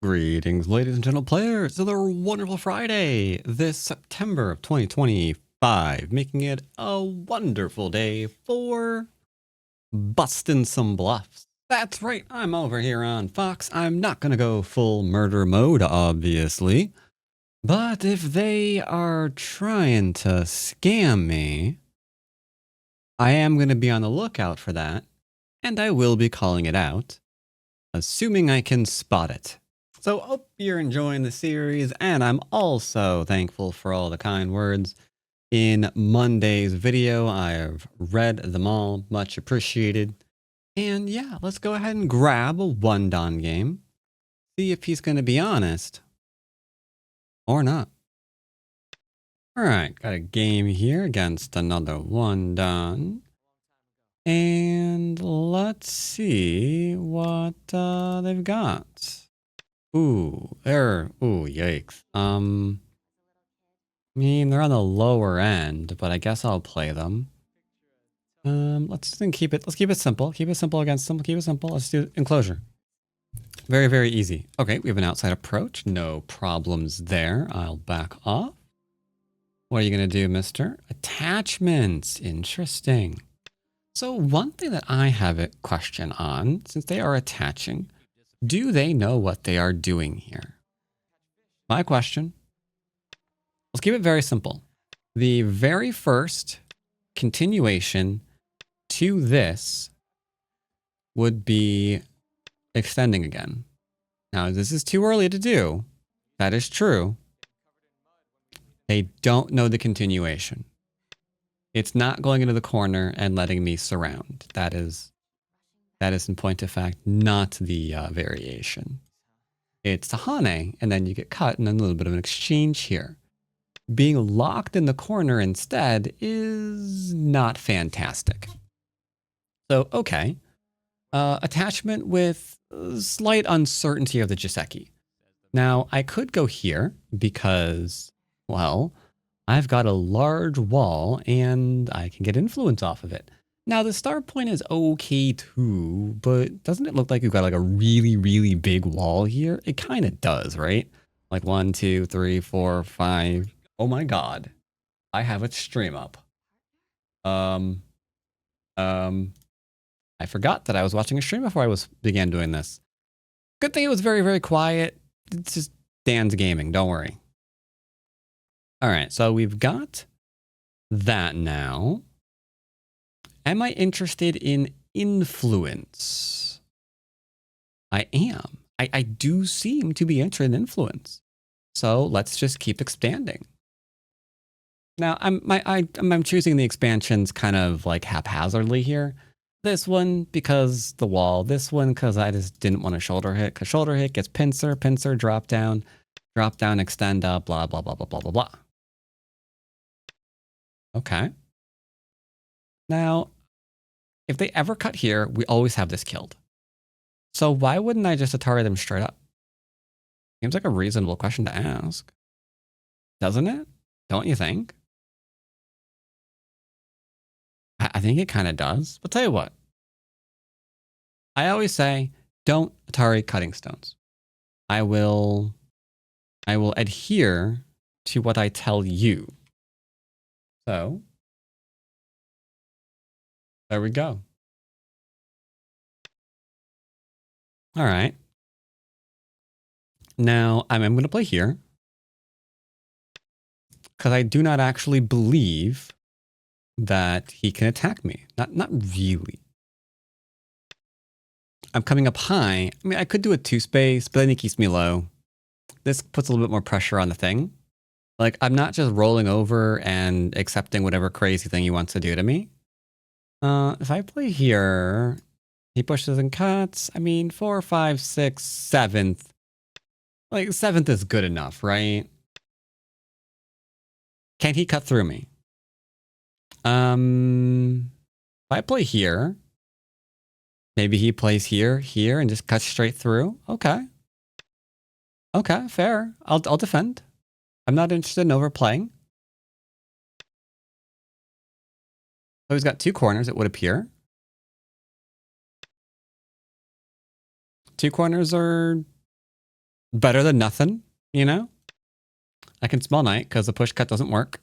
Greetings, ladies and gentle players, to the wonderful Friday this September of 2025, making it a wonderful day for busting some bluffs. That's right, I'm over here on Fox. I'm not going to go full murder mode, obviously, but if they are trying to scam me, I am going to be on the lookout for that, and I will be calling it out, assuming I can spot it. So hope you're enjoying the series, and I'm also thankful for all the kind words in Monday's video. I have read them all, much appreciated. And yeah, let's go ahead and grab a one-don game, see if he's going to be honest or not. All right, got a game here against another one-don. And let's see what they've got. Ooh, yikes. I mean, they're on the lower end, but I guess I'll play them. Let's keep it simple. Keep it simple against them. Keep it simple. Let's do enclosure. Very, very easy. Okay, we have an outside approach. No problems there. I'll back off. What are you going to do, mister? Attachments. Interesting. So one thing that I have a question on, since they are attaching, do they know what they are doing here? My question. Let's keep it very simple. The very first continuation to this would be extending again. Now, this is too early to do. That is true. They don't know the continuation. It's not going into the corner and letting me surround. That is in point of fact not the variation. It's Tahane, and then you get cut, and then a little bit of an exchange here. Being locked in the corner instead is not fantastic. So, okay. Attachment with slight uncertainty of the joseki. Now, I could go here because, well, I've got a large wall and I can get influence off of it. Now, the start point is okay too, but doesn't it look like you've got like a really, really big wall here? It kind of does, right? Like 1, 2, 3, 4, 5. Oh my god. I have a stream up. I forgot that I was watching a stream before I began doing this. Good thing it was very, very quiet. It's just Dan's gaming, don't worry. All right, so we've got that now. Am I interested in influence? I am. I do seem to be interested in influence. So let's just keep expanding. Now, I'm choosing the expansions kind of like haphazardly here. This one because the wall. This one because I just didn't want a shoulder hit. Because shoulder hit gets pincer, drop down, extend up, blah, blah, blah, blah, blah, blah, blah. Okay. Now, if they ever cut here, we always have this killed. So why wouldn't I just Atari them straight up? Seems like a reasonable question to ask. Doesn't it? Don't you think? I think it kind of does. But tell you what. I always say, don't Atari cutting stones. I will adhere to what I tell you. So, there we go. All right. Now, I'm going to play here. Because I do not actually believe that he can attack me. Not really. I'm coming up high. I mean, I could do a 2-space, but then he keeps me low. This puts a little bit more pressure on the thing. Like, I'm not just rolling over and accepting whatever crazy thing he wants to do to me. If I play here, he pushes and cuts. I mean, 4, 5, 6, 7th. Like, 7th is good enough, right? Can he cut through me? If I play here, maybe he plays here, and just cuts straight through. Okay. Okay, fair. I'll defend. I'm not interested in overplaying. So he's got 2 corners, it would appear. 2 corners are Better than nothing, you know? I can smell night because the push cut doesn't work.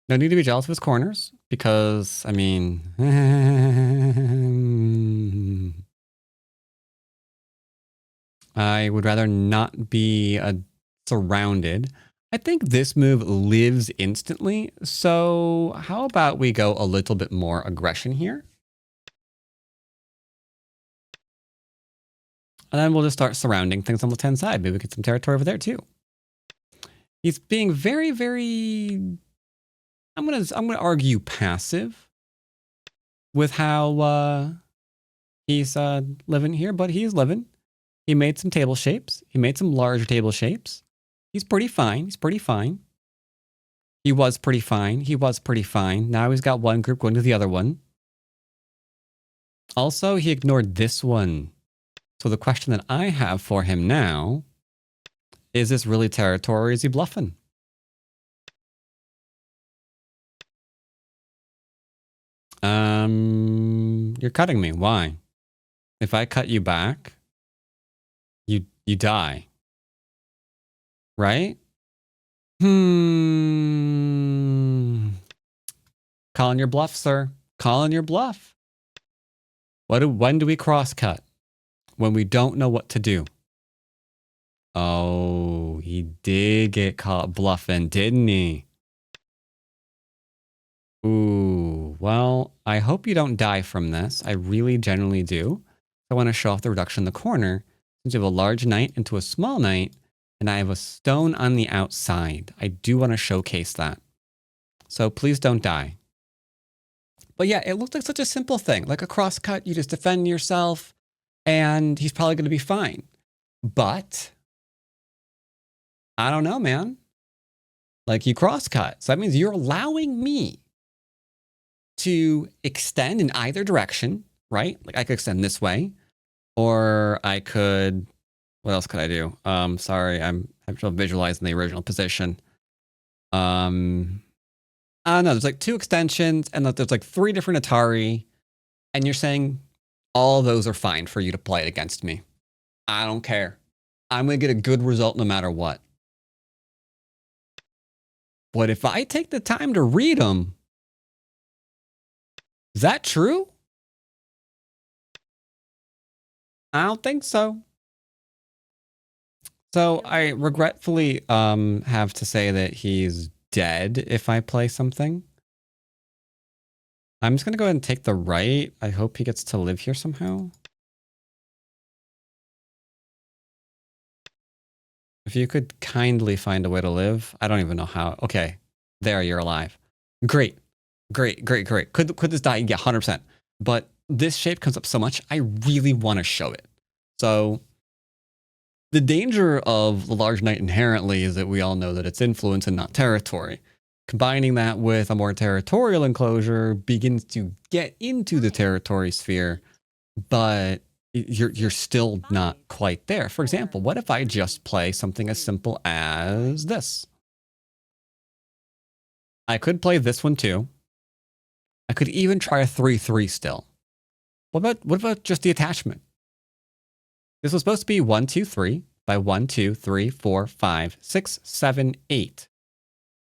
No need to be jealous of his corners because, I mean, I would rather not be surrounded. I think this move lives instantly. So how about we go a little bit more aggression here? And then we'll just start surrounding things on the 10 side. Maybe we get some territory over there too. He's being very, very, I'm gonna argue passive with how he's living here, but he's living. He made some table shapes. He made some larger table shapes. He's pretty fine. He's pretty fine. He was pretty fine. He was pretty fine. Now he's got one group going to the other one. Also, he ignored this one. So the question that I have for him now, is this really territory or is he bluffing? You're cutting me. Why? If I cut you back, you die. Right? Calling your bluff, sir. Calling your bluff. When do we cross cut? When we don't know what to do. Oh, he did get caught bluffing, didn't he? Ooh, well, I hope you don't die from this. I really genuinely do. I want to show off the reduction in the corner. Since you have a large knight into a small knight, and I have a stone on the outside. I do want to showcase that. So please don't die. But yeah, it looked like such a simple thing. Like a cross cut, you just defend yourself, and he's probably going to be fine. But I don't know, man. Like you cross cut. So that means you're allowing me to extend in either direction, right? Like I could extend this way, or I could, what else could I do? Sorry, I'm still visualizing the original position. I don't know, there's like 2 extensions and there's like 3 different Atari, and you're saying all those are fine for you to play it against me. I don't care. I'm going to get a good result no matter what. But if I take the time to read them, is that true? I don't think so. So I regretfully have to say that he's dead if I play something. I'm just going to go ahead and take the right. I hope he gets to live here somehow. If you could kindly find a way to live. I don't even know how. Okay. There, you're alive. Great. Great, great, great. Could this die? Yeah, 100%. But this shape comes up so much, I really want to show it. So the danger of the large knight inherently is that we all know that it's influence and not territory. Combining that with a more territorial enclosure begins to get into the territory sphere, but you're still not quite there. For example, what if I just play something as simple as this? I could play this one too. I could even try a 3-3 still. What about just the attachment? This was supposed to be 1, 2, 3 by 1, 2, 3, 4, 5, 6, 7, 8.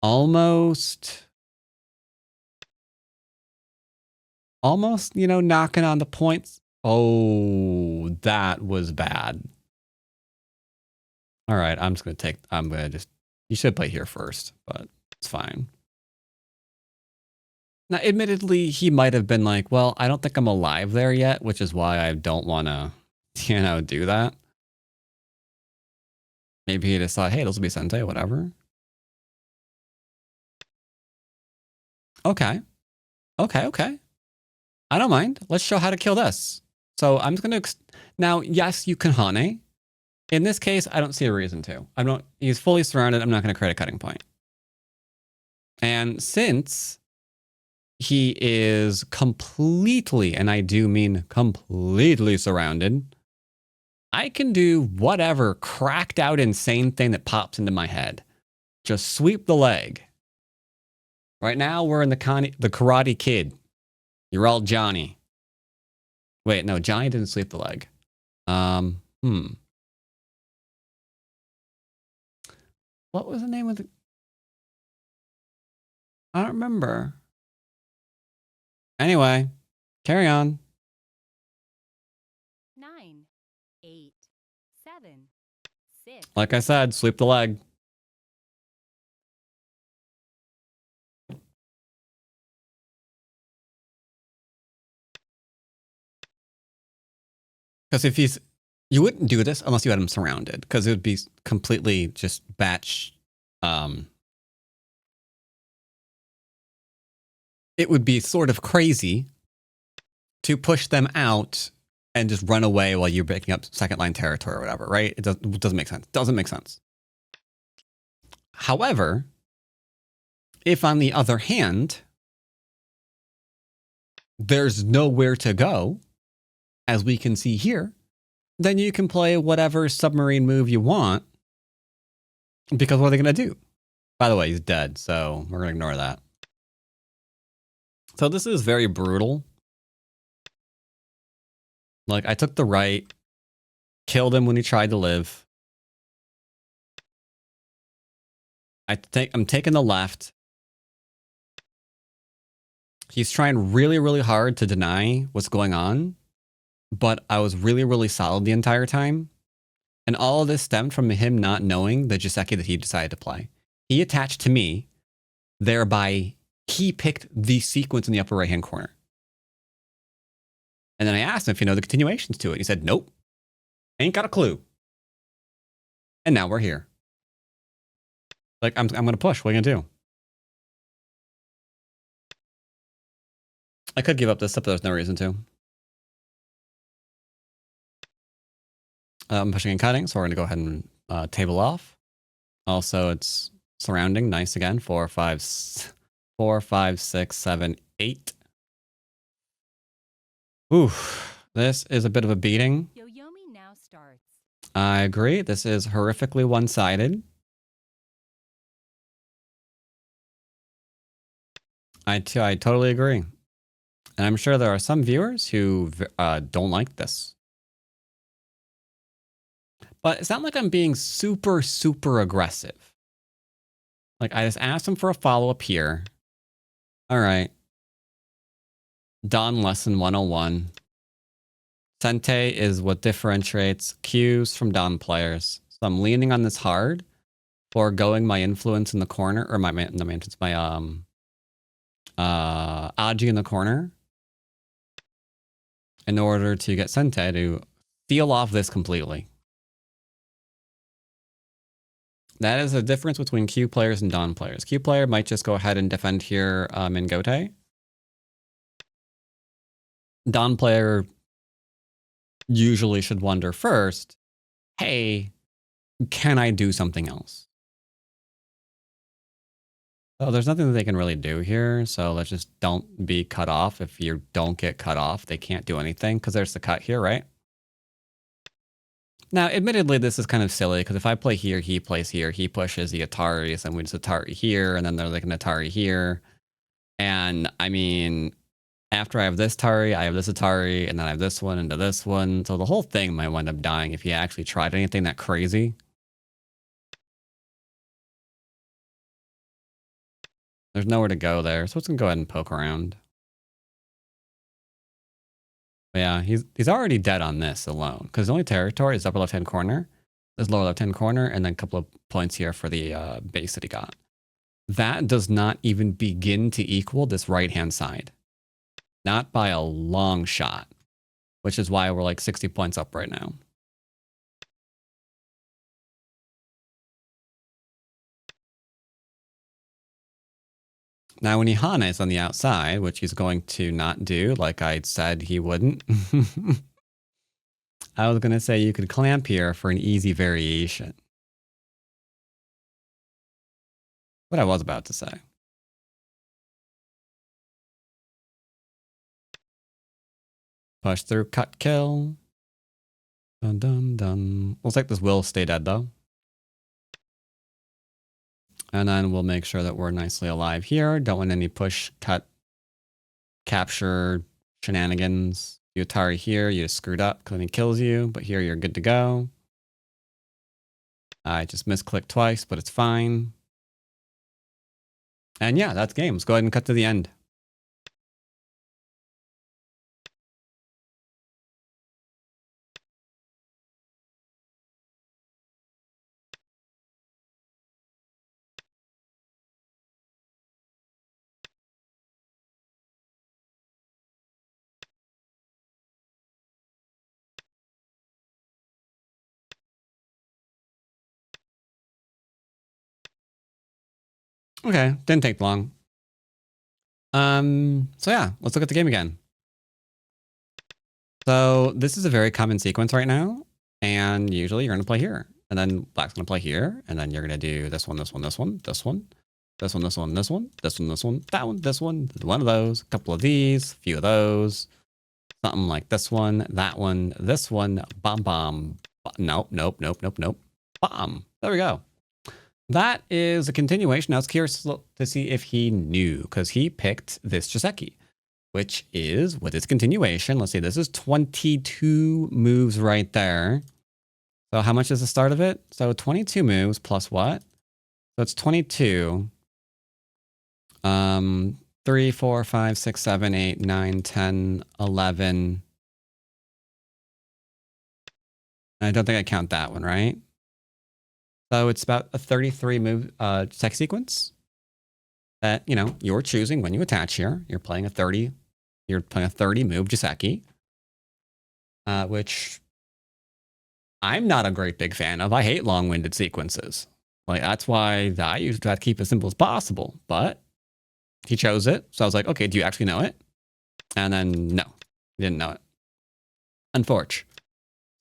Almost, you know, knocking on the points. Oh, that was bad. All right, you should play here first, but it's fine. Now, admittedly, he might have been like, well, I don't think I'm alive there yet, which is why I don't want to, you know, do that. Maybe he just thought, hey, this will be Sensei, whatever. Okay. Okay. I don't mind. Let's show how to kill this. So I'm just going to... Now, yes, you can Hane. In this case, I don't see a reason to. He's fully surrounded. I'm not going to create a cutting point. And since he is completely, and I do mean completely surrounded, I can do whatever cracked out insane thing that pops into my head. Just sweep the leg. Right now, we're in the Karate Kid. You're all Johnny. Wait, no, Johnny didn't sweep the leg. What was the name of the... I don't remember. Anyway, carry on. 9, 8, 7, 6. Like I said, sweep the leg. Because if he's... You wouldn't do this unless you had him surrounded. Because it would be completely just batch... it would be sort of crazy to push them out and just run away while you're picking up second line territory or whatever, right? It doesn't make sense. Doesn't make sense. However, if on the other hand, there's nowhere to go, as we can see here, then you can play whatever submarine move you want. Because what are they going to do? By the way, he's dead, so we're going to ignore that. So this is very brutal. Like, I took the right, killed him when he tried to live. I'm taking the left. He's trying really, really hard to deny what's going on, but I was really, really solid the entire time. And all of this stemmed from him not knowing the joseki that he decided to play. He attached to me, thereby he picked the sequence in the upper right-hand corner. And then I asked him if you know the continuations to it. He said, nope, ain't got a clue. And now we're here. Like, I'm going to push. What are you going to do? I could give up this stuff, but there's no reason to. I'm pushing and cutting, so we're going to go ahead and table off. Also, it's surrounding. Nice again. 4, 5, 6, 7, 8. Ooh, this is a bit of a beating. Yoyomi now starts. I agree. This is horrifically one-sided. I totally agree. And I'm sure there are some viewers who don't like this. But it's not like I'm being super, super aggressive. Like, I just asked him for a follow-up here. All right. Don Lesson 101. Sente is what differentiates Qs from Don players. So I'm leaning on this hard, foregoing my influence in the corner, or my Aji in the corner, in order to get Sente to seal off this completely. That is the difference between Q players and Don players. Q player might just go ahead and defend here in Gote. Don player usually should wonder first, hey, can I do something else? So there's nothing that they can really do here. So let's just don't be cut off. If you don't get cut off, they can't do anything because there's the cut here, right? Now, admittedly, this is kind of silly because if I play here, he plays here, he pushes the Ataris, and we just Atari here, and then they're like an Atari here. And I mean, after I have this Atari, I have this Atari, and then I have this one into this one. So the whole thing might wind up dying if you actually tried anything that crazy. There's nowhere to go there, so let's go ahead and poke around. But yeah, he's already dead on this alone, because the only territory is upper left-hand corner, this lower left-hand corner, and then a couple of points here for the base that he got. That does not even begin to equal this right-hand side. Not by a long shot, which is why we're like 60 points up right now. Now, when Ihana is on the outside, which he's going to not do, like I said he wouldn't, I was going to say you could clamp here for an easy variation. What I was about to say. Push through, cut, kill. Dun, dun, dun. Looks like this will stay dead, though. And then we'll make sure that we're nicely alive here. Don't want any push, cut, capture shenanigans. You Atari here, you just screwed up because he kills you. But here you're good to go. I just misclicked twice, but it's fine. And yeah, that's game. Let's go ahead and cut to the end. Okay, didn't take long. So yeah, let's look at the game again. So this is a very common sequence right now, and usually you're gonna play here, and then black's gonna play here, and then you're gonna do this one, this one, this one, this one, this one, this one, this one, this one, this one, that one, this one of those, a couple of these, a few of those, something like this one, this one, bomb, bomb. Nope, nope, nope, nope, nope. Bomb. There we go. That is a continuation. I was curious to see if he knew, because he picked this joseki, which is with its continuation. Let's see, this is 22 moves right there. So how much is the start of it? So 22 moves plus what? So it's 22. 3, 4, 5, 6, 7, 8, 9, 10, 11. I don't think I count that one, right? So it's about a 33 move tech sequence that, you know, you're choosing when you attach here. You're playing a 30 move joseki, which I'm not a great big fan of. I hate long-winded sequences. Like, that's why I usually try to keep it as simple as possible. But he chose it. So I was like, okay, do you actually know it? And then no, he didn't know it. Unfortunate.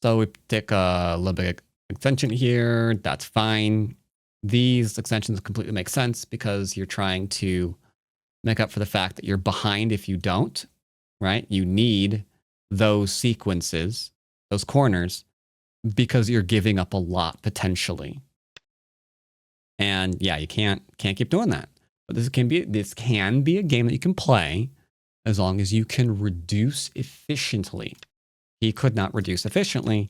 So we take a little bit of extension here. That's fine. These extensions completely make sense because you're trying to make up for the fact that you're behind if you don't, right? You need those sequences, those corners, because you're giving up a lot potentially. And yeah, you can't keep doing that. But this can be a game that you can play as long as you can reduce efficiently. He could not reduce efficiently.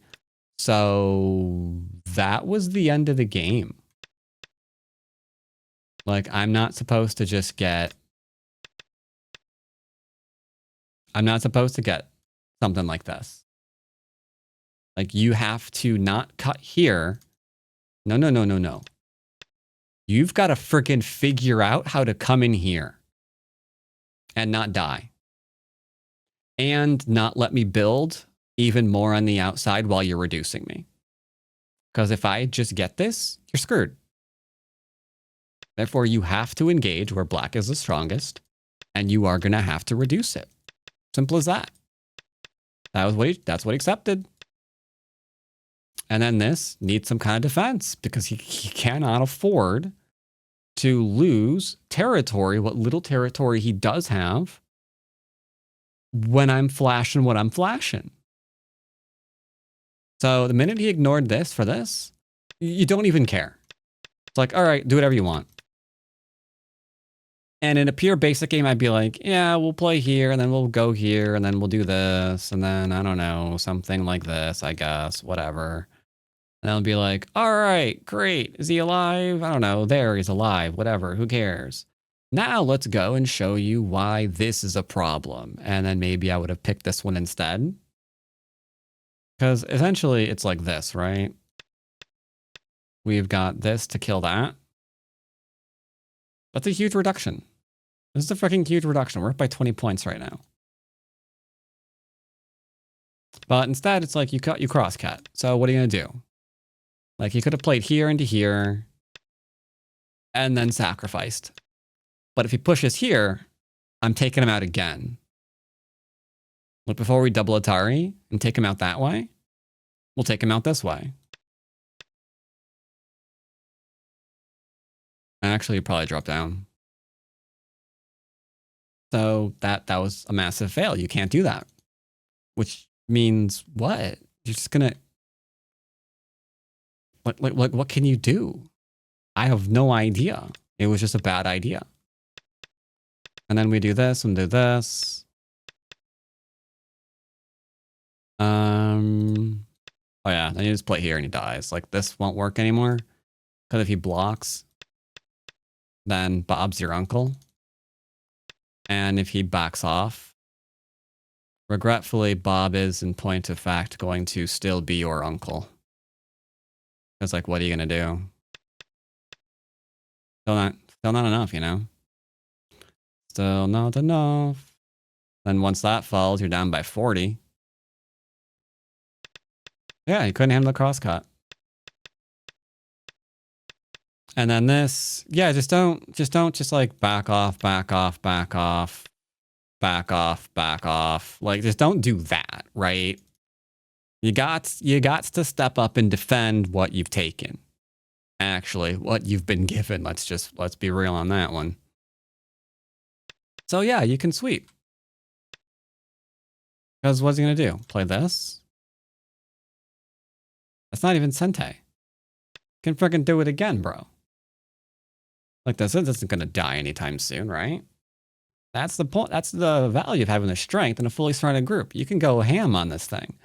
So that was the end of the game. Like, I'm not supposed to get something like this. Like, you have to not cut here. No, no, no, no, no. You've got to freaking figure out how to come in here and not die. And not let me build even more on the outside while you're reducing me. Because if I just get this, you're screwed. Therefore, you have to engage where black is the strongest, and you are going to have to reduce it. Simple as that. That's what he accepted. And then this needs some kind of defense because he cannot afford to lose territory, what little territory he does have, when I'm flashing what I'm flashing. So the minute he ignored this for this, you don't even care. It's like, all right, do whatever you want. And in a pure basic game, I'd be like, yeah, we'll play here, and then we'll go here, and then we'll do this, and then, I don't know, something like this, I guess, whatever. And I'll be like, all right, great. Is he alive? I don't know. There, he's alive. Whatever. Who cares? Now let's go and show you why this is a problem. And then maybe I would have picked this one instead. Because essentially it's like this, right? We've got this to kill that. That's a huge reduction. This is a freaking huge reduction. We're up by 20 points right now. But instead, it's like you crosscut. So what are you going to do? Like, he could have played here into here and then sacrificed. But if he pushes here, I'm taking him out again. But before we double Atari and take him out that way, we'll take him out this way. Actually, he'd probably drop down. So that was a massive fail. You can't do that. Which means what? You're just going to... What can you do? I have no idea. It was just a bad idea. And then we do this and do this. Oh yeah, then you just play here and he dies. Like, this won't work anymore. Because if he blocks, then Bob's your uncle. And if he backs off, regretfully, Bob is, in point of fact, going to still be your uncle. It's like, what are you going to do? Still not enough, you know? Still not enough. Then once that falls, you're down by 40. Yeah, he couldn't handle the crosscut. And then this, yeah, just don't like back off. Like, just don't do that, right? You got to step up and defend what you've taken. Actually, what you've been given. Let's be real on that one. So yeah, you can sweep. Because what's he gonna do? Play this? That's not even Sente. Can freaking do it again, bro. Like this isn't gonna die anytime soon, right? That's the point. That's the value of having the strength in a fully surrounded group. You can go ham on this thing.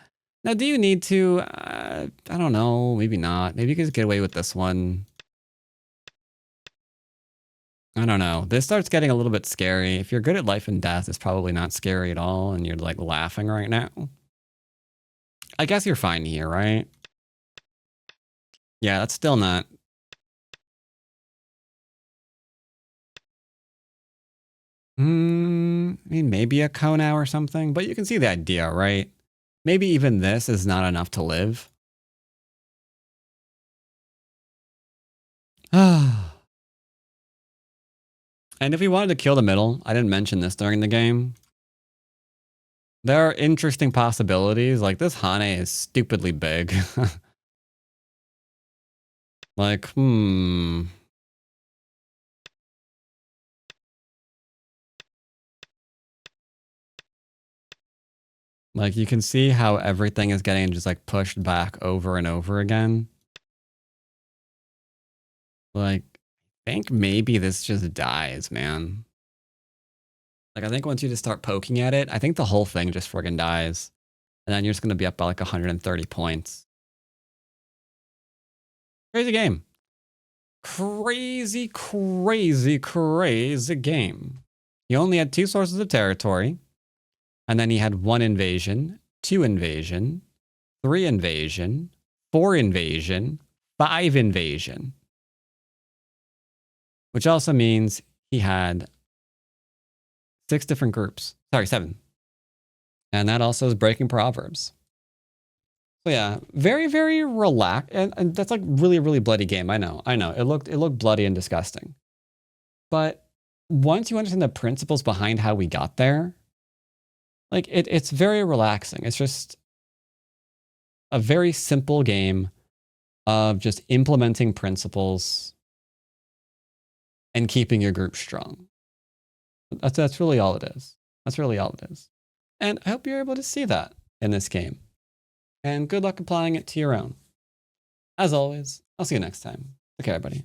Now, do you need to? I don't know. Maybe not. Maybe you can just get away with this one. I don't know. This starts getting a little bit scary. If you're good at life and death, it's probably not scary at all, and you're like laughing right now. I guess you're fine here, right? Yeah, that's still not. I mean, maybe a Konao or something, but you can see the idea, right? Maybe even this is not enough to live. And if we wanted to kill the middle, I didn't mention this during the game. There are interesting possibilities. Like this Hane is stupidly big. Like, Like you can see how everything is getting just like pushed back over and over again. Like, I think maybe this just dies, man. Like, I think once you just start poking at it, I think the whole thing just friggin' dies. And then you're just going to be up by like 130 points. Crazy game. Crazy game. He only had 2 sources of territory. And then he had 1 invasion, 2 invasion, 3 invasion, 4 invasion, 5 invasion. Which also means he had 6 different groups. Sorry, 7. And that also is breaking Proverbs. So yeah, very, very relaxed. And that's like really, really bloody game. I know. It looked bloody and disgusting. But once you understand the principles behind how we got there, like it's very relaxing. It's just a very simple game of just implementing principles and keeping your group strong. That's really all it is. That's really all it is. And I hope you're able to see that in this game. And good luck applying it to your own. As always, I'll see you next time. Okay, everybody.